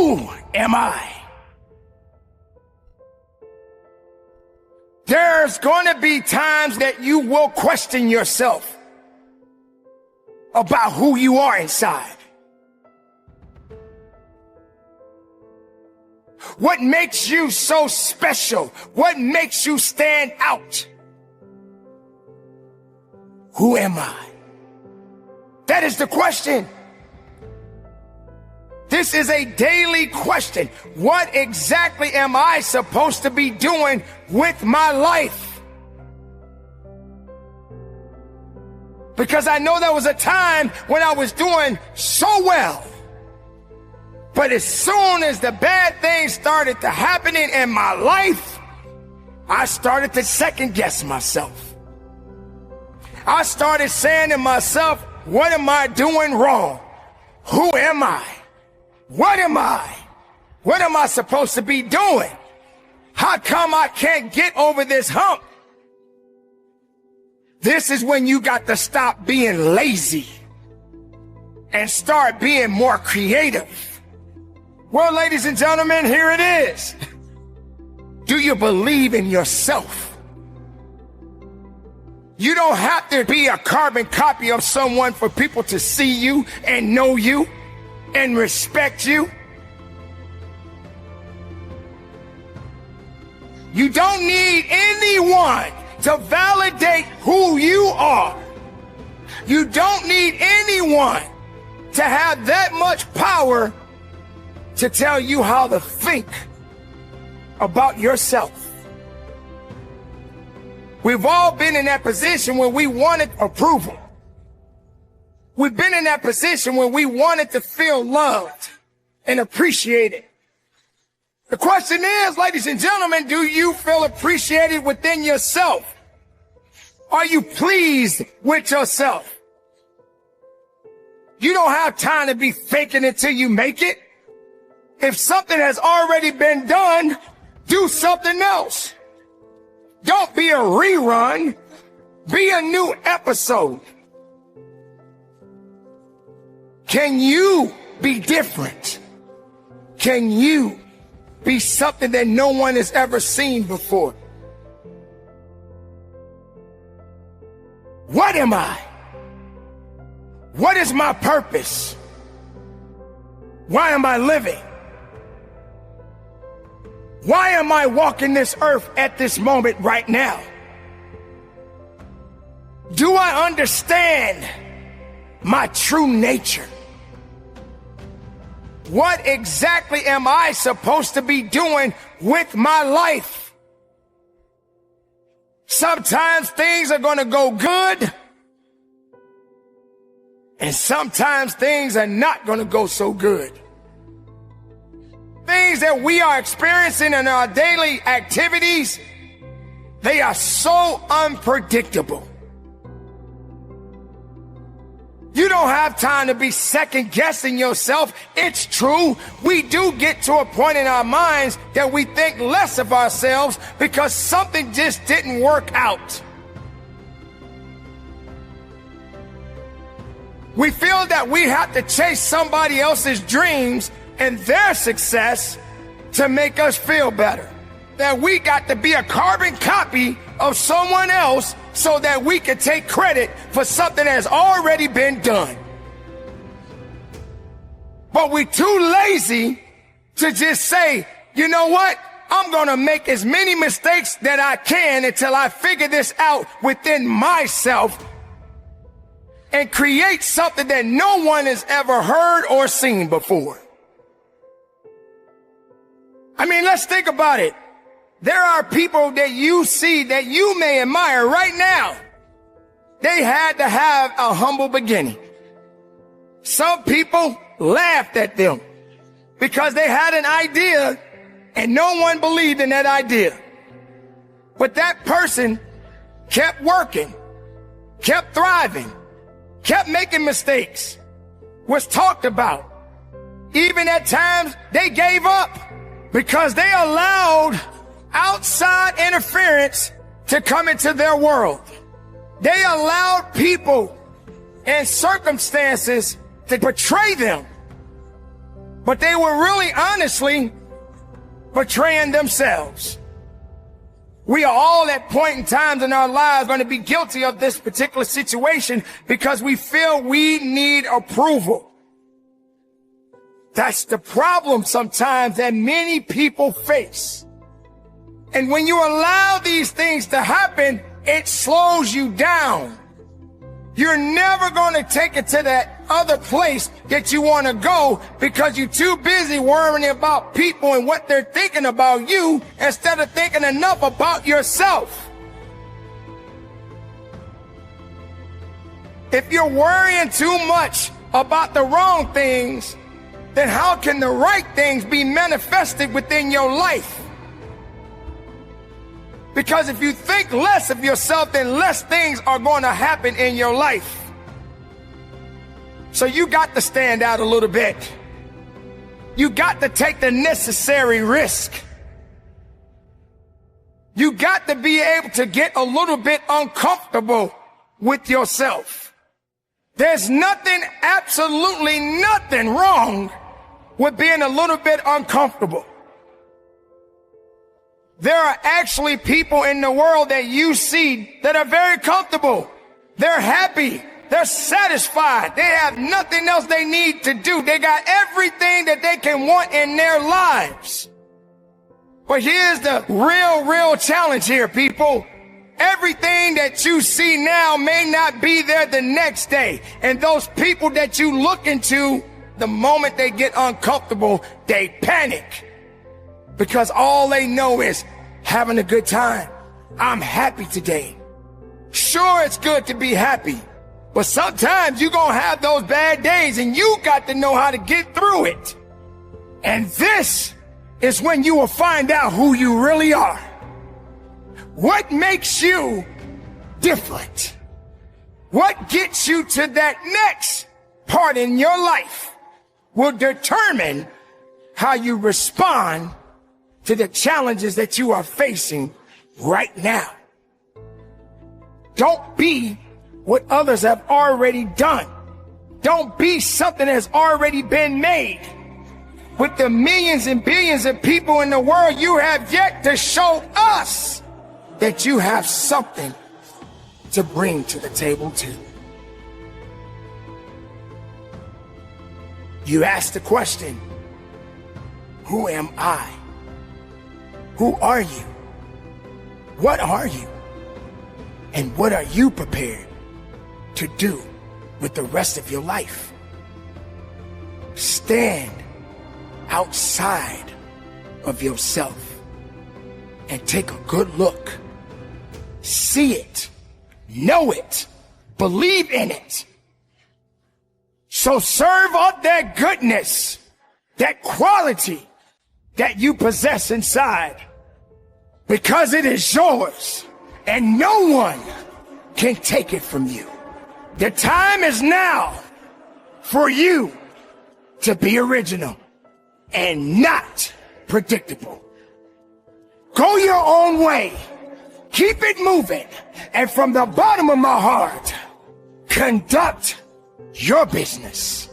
Who am I? There's going to be times that you will question yourself about who you are inside. What makes you so special? What makes you stand out? Who am I? That is the question. This is a daily question. What exactly am I supposed to be doing with my life? Because I know there was a time when I was doing so well. But as soon as the bad things started to happening in my life, I started to second guess myself. I started saying to myself, what am I doing wrong? Who am I? What am I? What am I supposed to be doing? How come I can't get over this hump? This is when you got to stop being lazy and start being more creative. Well, ladies and gentlemen, here it is. Do you believe in yourself? You don't have to be a carbon copy of someone for people to see you and know you and respect you. You don't need anyone to validate who you are. You don't need anyone to have that much power to tell you how to think about yourself. We've all been in that position where we wanted approval. We've been in that position where we wanted to feel loved and appreciated. The question is, ladies and gentlemen, do you feel appreciated within yourself? Are you pleased with yourself? You don't have time to be faking it till you make it. If something has already been done, do something else. Don't be a rerun. Be a new episode. Can you be different? Can you be something that no one has ever seen before? What am I? What is my purpose? Why am I living? Why am I walking this earth at this moment right now? Do I understand my true nature? What exactly am I supposed to be doing with my life? Sometimes things are going to go good, and sometimes things are not going to go so good. Things that we are experiencing in our daily activities, they are so unpredictable. You don't have time to be second guessing yourself. It's true. We do get to a point in our minds that we think less of ourselves because something just didn't work out. We feel that we have to chase somebody else's dreams and their success to make us feel better. That we got to be a carbon copy of someone else so that we can take credit for something that has already been done. But we're too lazy to just say, you know what? I'm going to make as many mistakes that I can until I figure this out within myself and create something that no one has ever heard or seen before. I mean, let's think about it. There are people that you see that you may admire right now. They had to have a humble beginning. Some people laughed at them because they had an idea and no one believed in that idea. But that person kept working, kept thriving, kept making mistakes, was talked about. Even at times they gave up because they allowed outside interference to come into their world. They allowed people and circumstances to betray them. but they were really honestly betraying themselves. We are all at point in times in our lives going to be guilty of this particular situation because we feel we need approval. That's the problem sometimes that many people face. And when you allow these things to happen, it slows you down. You're never going to take it to that other place that you want to go because you're too busy worrying about people and what they're thinking about you instead of thinking enough about yourself. If you're worrying too much about the wrong things, then how can the right things be manifested within your life? Because if you think less of yourself, then less things are going to happen in your life. So you got to stand out a little bit. You got to take the necessary risk. You got to be able to get a little bit uncomfortable with yourself. There's nothing, absolutely nothing wrong with being a little bit uncomfortable. There are actually people in the world that you see that are very comfortable. They're happy. They're satisfied. They have nothing else they need to do. They got everything that they can want in their lives. But here's the real challenge here, people. Everything that you see now may not be there the next day. And those people that you look into, the moment they get uncomfortable, they panic. Because all they know is having a good time. I'm happy today. Sure, it's good to be happy, but sometimes you're going to have those bad days and you got to know how to get through it. And this is when you will find out who you really are. What makes you different? What gets you to that next part in your life will determine how you respond to the challenges that you are facing right now. Don't be what others have already done. Don't be something that's already been made. With the millions and billions of people in the world, you have yet to show us that you have something to bring to the table too. You ask the question, who am I? Who are you? What are you? And what are you prepared to do with the rest of your life? Stand outside of yourself and take a good look. See it, know it, believe in it. So serve up that goodness, that quality that you possess inside, because it is yours and no one can take it from you. The time is now for you to be original and not predictable. Go your own way, keep it moving, and from the bottom of my heart, conduct your business.